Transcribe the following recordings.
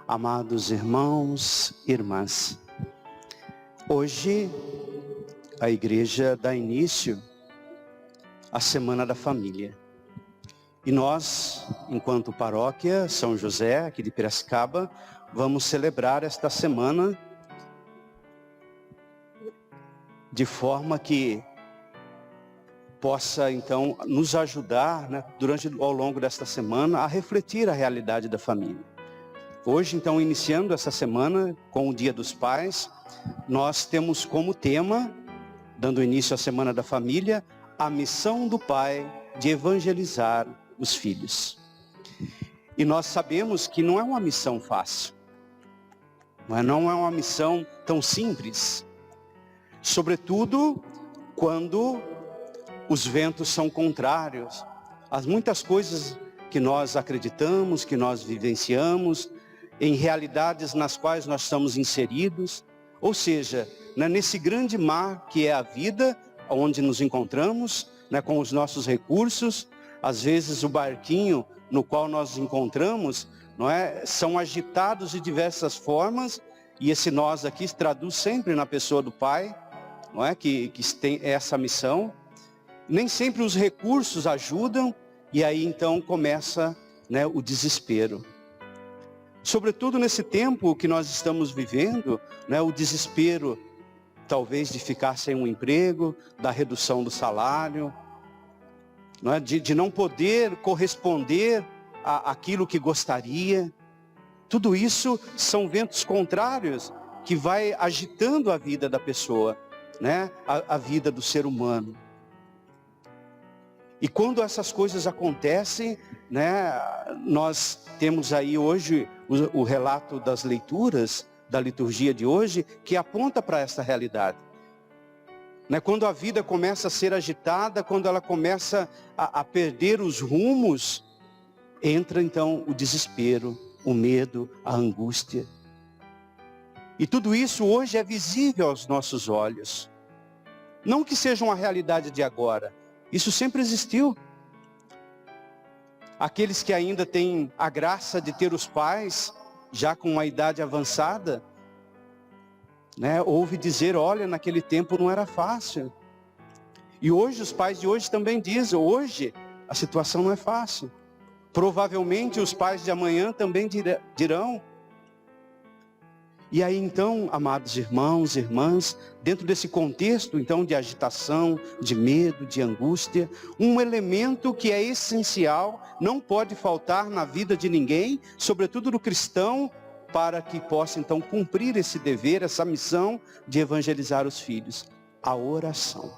Amados irmãos e irmãs, hoje a igreja dá início à Semana da Família. E nós, enquanto paróquia São José, aqui de Piracicaba, vamos celebrar esta semana de forma que possa então nos ajudar, ao longo desta semana, a refletir a realidade da família. Hoje, então, iniciando essa semana com o Dia dos Pais, nós temos como tema, dando início à Semana da Família, a missão do pai de evangelizar os filhos. E nós sabemos que não é uma missão fácil, não é uma missão tão simples, sobretudo quando os ventos são contrários às muitas coisas que nós acreditamos, que nós vivenciamos, em realidades nas quais nós estamos inseridos, ou seja, nesse grande mar que é a vida, onde nos encontramos, com os nossos recursos. Às vezes o barquinho no qual nós nos encontramos, são agitados de diversas formas, e esse nós aqui se traduz sempre na pessoa do Pai, que tem essa missão. Nem sempre os recursos ajudam, e aí então começa o desespero. Sobretudo nesse tempo que nós estamos vivendo, o desespero talvez de ficar sem um emprego, da redução do salário, de não poder corresponder àquilo que gostaria. Tudo isso são ventos contrários que vai agitando a vida da pessoa, a vida do ser humano. E quando essas coisas acontecem, nós temos aí hoje o relato das leituras da liturgia de hoje, que aponta para essa realidade. Quando a vida começa a ser agitada, quando ela começa a perder os rumos, entra então o desespero, o medo, a angústia. E tudo isso hoje é visível aos nossos olhos. Não que seja uma realidade de agora, isso sempre existiu. Aqueles que ainda têm a graça de ter os pais, já com uma idade avançada, ouve dizer, olha, naquele tempo não era fácil. E hoje os pais de hoje também dizem, hoje a situação não é fácil. Provavelmente os pais de amanhã também dirão. E aí então, amados irmãos e irmãs, dentro desse contexto então de agitação, de medo, de angústia, um elemento que é essencial, não pode faltar na vida de ninguém, sobretudo do cristão, para que possa então cumprir esse dever, essa missão de evangelizar os filhos: a oração.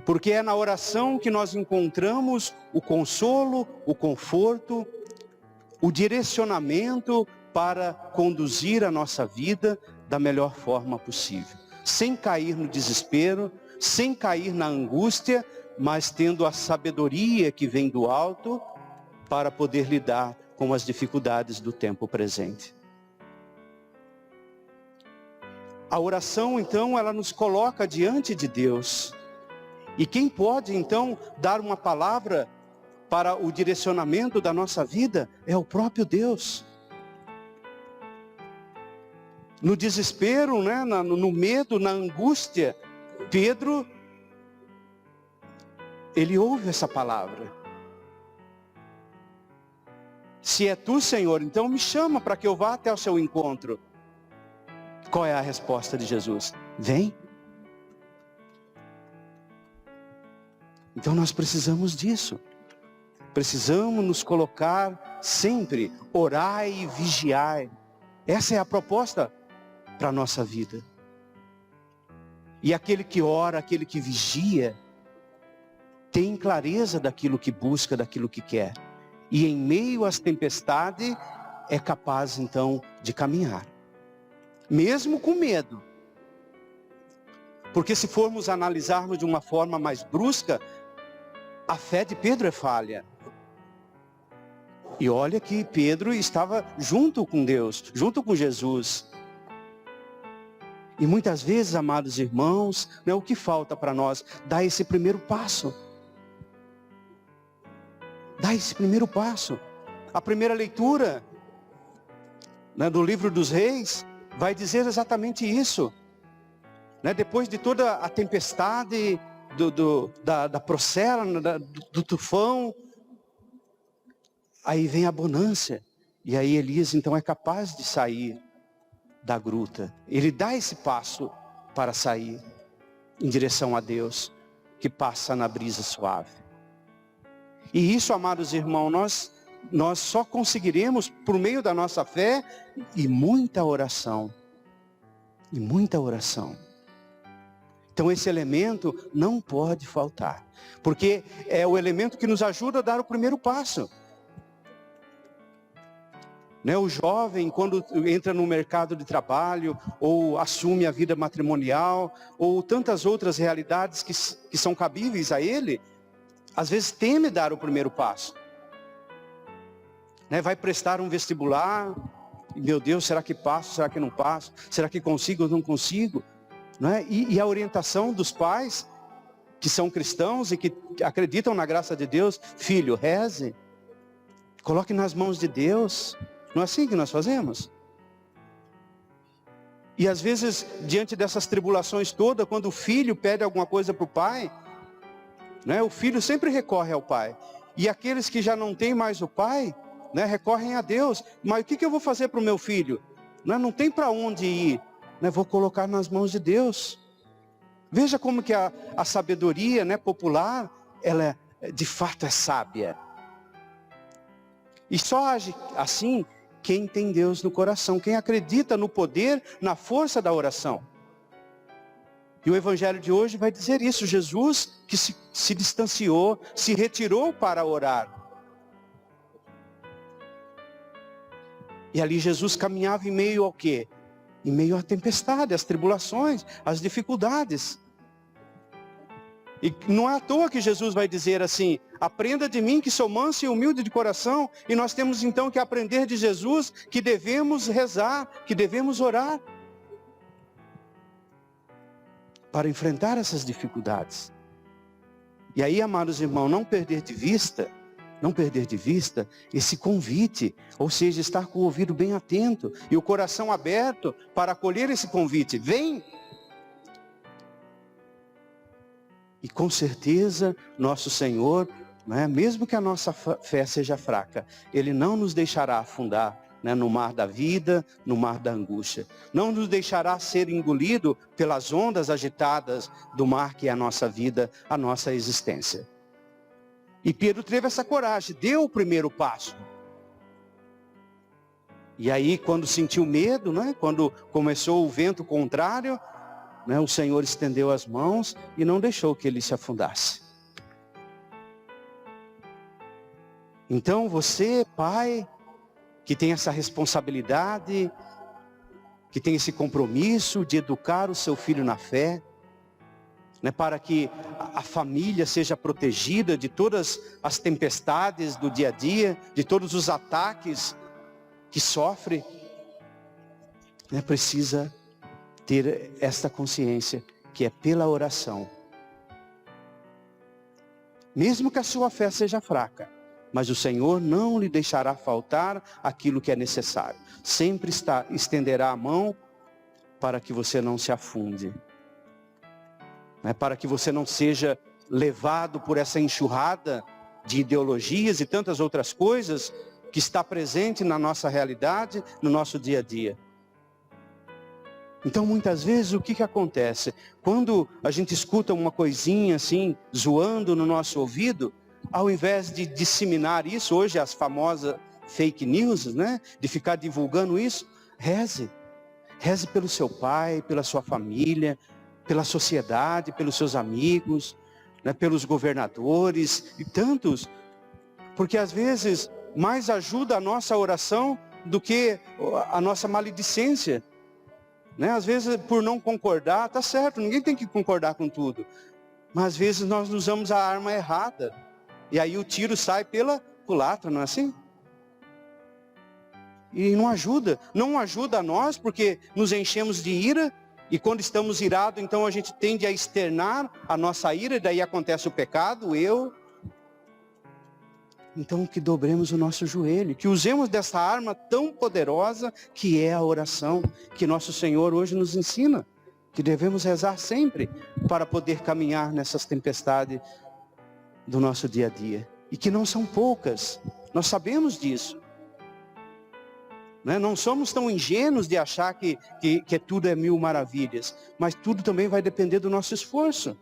Porque é na oração que nós encontramos o consolo, o conforto, o direcionamento para conduzir a nossa vida da melhor forma possível, sem cair no desespero, sem cair na angústia, mas tendo a sabedoria que vem do alto para poder lidar com as dificuldades do tempo presente. A oração, então, ela nos coloca diante de Deus. E quem pode, então, dar uma palavra para o direcionamento da nossa vida é o próprio Deus. No desespero, no medo, na angústia, Pedro, ele ouve essa palavra. Se é tu, Senhor, então me chama para que eu vá até o seu encontro. Qual é a resposta de Jesus? Vem. Então nós precisamos disso. Precisamos nos colocar sempre, orai e vigiai. Essa é a proposta para a nossa vida. E aquele que ora, aquele que vigia, tem clareza daquilo que busca, daquilo que quer. E em meio às tempestades, é capaz então de caminhar. Mesmo com medo. Porque se formos analisarmos de uma forma mais brusca, a fé de Pedro é falha. E olha que Pedro estava junto com Deus, junto com Jesus. E muitas vezes, amados irmãos, o que falta para nós? Dar esse primeiro passo. Dar esse primeiro passo. A primeira leitura né, do livro dos Reis, vai dizer exatamente isso. Né, depois de toda a tempestade, da procera, do tufão, aí vem a bonança. E aí Elias então é capaz de sair da gruta. Ele dá esse passo para sair em direção a Deus, que passa na brisa suave. E isso, amados irmãos, nós só conseguiremos por meio da nossa fé e muita oração. E muita oração. Então esse elemento não pode faltar, porque é o elemento que nos ajuda a dar o primeiro passo. Né, o jovem, quando entra no mercado de trabalho, ou assume a vida matrimonial, ou tantas outras realidades que são cabíveis a ele, às vezes teme dar o primeiro passo. Né, vai prestar um vestibular, meu Deus, será que passo, será que não passo? Será que consigo ou não consigo? Né? E a orientação dos pais, que são cristãos e que acreditam na graça de Deus, filho, reze, coloque nas mãos de Deus. Não é assim que nós fazemos? E às vezes, diante dessas tribulações todas, quando o filho pede alguma coisa para o pai, né, o filho sempre recorre ao pai. E aqueles que já não têm mais o pai, né, recorrem a Deus. Mas o que eu vou fazer para o meu filho? Não tem para onde ir. Né, vou colocar nas mãos de Deus. Veja como que a sabedoria, né, popular, ela de fato é sábia. E só age assim quem tem Deus no coração, quem acredita no poder, na força da oração. E o evangelho de hoje vai dizer isso, Jesus que se distanciou, se retirou para orar. E ali Jesus caminhava em meio ao quê? Em meio à tempestade, às tribulações, às dificuldades. E não é à toa que Jesus vai dizer assim, aprenda de mim que sou manso e humilde de coração. E nós temos então que aprender de Jesus que devemos rezar, que devemos orar. Para enfrentar essas dificuldades. E aí, amados irmãos, não perder de vista esse convite, ou seja, estar com o ouvido bem atento e o coração aberto para acolher esse convite. Vem! E com certeza, nosso Senhor, né, mesmo que a nossa fé seja fraca, Ele não nos deixará afundar, né, no mar da vida, no mar da angústia. Não nos deixará ser engolido pelas ondas agitadas do mar que é a nossa vida, a nossa existência. E Pedro teve essa coragem, deu o primeiro passo. E aí, quando sentiu medo, né, quando começou o vento contrário, né, o Senhor estendeu as mãos e não deixou que ele se afundasse. Então você, pai, que tem essa responsabilidade, que tem esse compromisso de educar o seu filho na fé, né, para que a família seja protegida de todas as tempestades do dia a dia, de todos os ataques que sofre, né, precisa ter esta consciência que é pela oração. Mesmo que a sua fé seja fraca, mas o Senhor não lhe deixará faltar aquilo que é necessário. Sempre estenderá a mão para que você não se afunde. Né? Para que você não seja levado por essa enxurrada de ideologias e tantas outras coisas que está presente na nossa realidade, no nosso dia a dia. Então muitas vezes o que acontece? Quando a gente escuta uma coisinha assim, zoando no nosso ouvido, ao invés de disseminar isso, hoje as famosas fake news, né? De ficar divulgando isso, reze. Reze pelo seu pai, pela sua família, pela sociedade, pelos seus amigos, né? Pelos governadores e tantos. Porque às vezes mais ajuda a nossa oração do que a nossa maledicência. Né? Às vezes por não concordar, tá certo, ninguém tem que concordar com tudo. Mas às vezes nós usamos a arma errada. E aí o tiro sai pela culatra, não é assim? E não ajuda a nós porque nos enchemos de ira. E quando estamos irados, então a gente tende a externar a nossa ira. E daí acontece o pecado, o eu. Então que dobremos o nosso joelho, que usemos dessa arma tão poderosa que é a oração, que nosso Senhor hoje nos ensina, que devemos rezar sempre para poder caminhar nessas tempestades do nosso dia a dia. E que não são poucas, nós sabemos disso. Não somos tão ingênuos de achar que tudo é mil maravilhas, mas tudo também vai depender do nosso esforço.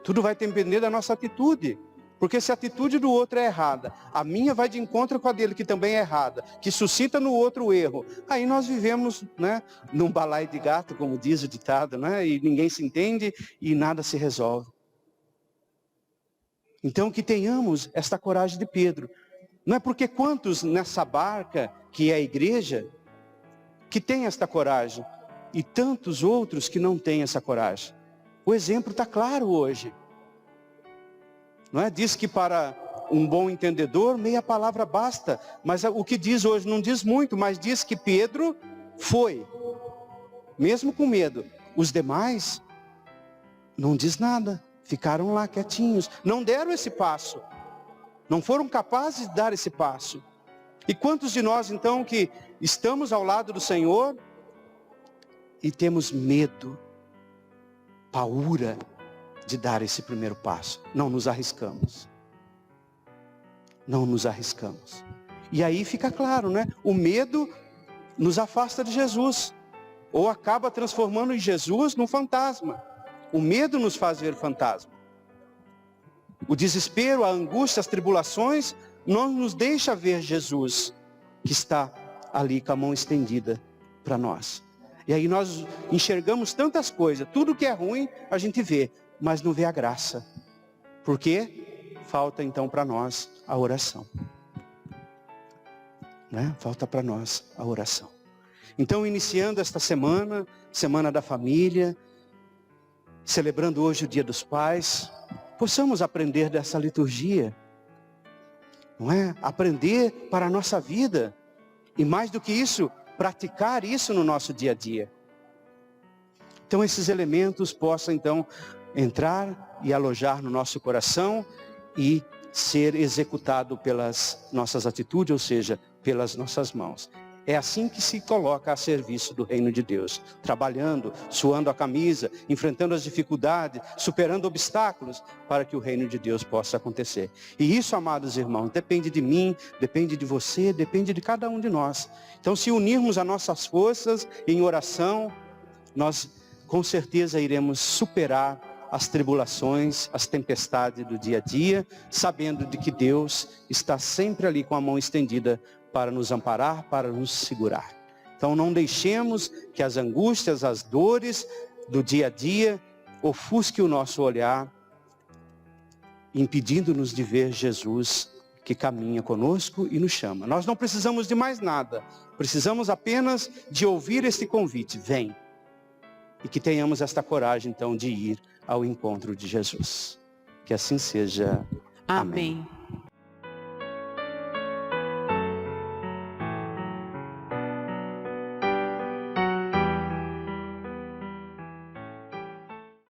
Tudo vai depender da nossa atitude. Porque se a atitude do outro é errada, a minha vai de encontro com a dele, que também é errada, que suscita no outro o erro. Aí nós vivemos, num balaio de gato, como diz o ditado, e ninguém se entende e nada se resolve. Então que tenhamos esta coragem de Pedro. Não é porque quantos nessa barca, que é a igreja, que tem esta coragem, e tantos outros que não têm essa coragem. O exemplo está claro hoje. Diz que para um bom entendedor, meia palavra basta. Mas o que diz hoje não diz muito, mas diz que Pedro foi, mesmo com medo. Os demais não diz nada, ficaram lá quietinhos, não deram esse passo, não foram capazes de dar esse passo. E quantos de nós então que estamos ao lado do Senhor e temos medo, paura, de dar esse primeiro passo? Não nos arriscamos. Não nos arriscamos. E aí fica claro, o medo nos afasta de Jesus. Ou acaba transformando Jesus num fantasma. O medo nos faz ver fantasma. O desespero, a angústia, as tribulações, não nos deixa ver Jesus, que está ali com a mão estendida para nós. E aí nós enxergamos tantas coisas, tudo que é ruim a gente vê, mas não vê a graça. Por quê? Falta então para nós a oração. Falta para nós a oração. Então, iniciando esta semana, Semana da Família, celebrando hoje o Dia dos Pais, possamos aprender dessa liturgia. Aprender para a nossa vida. E mais do que isso, praticar isso no nosso dia a dia. Então esses elementos possam então entrar e alojar no nosso coração e ser executado pelas nossas atitudes, ou seja, pelas nossas mãos. É assim que se coloca a serviço do reino de Deus, trabalhando, suando a camisa, enfrentando as dificuldades, superando obstáculos, para que o reino de Deus possa acontecer. E isso, amados irmãos, depende de mim, depende de você, depende de cada um de nós. Então, se unirmos as nossas forças em oração, nós com certeza iremos superar as tribulações, as tempestades do dia a dia, sabendo de que Deus está sempre ali com a mão estendida para nos amparar, para nos segurar. Então não deixemos que as angústias, as dores do dia a dia ofusquem o nosso olhar, impedindo-nos de ver Jesus que caminha conosco e nos chama. Nós não precisamos de mais nada, precisamos apenas de ouvir este convite, vem. E que tenhamos esta coragem então de ir ao encontro de Jesus. Que assim seja. Amém.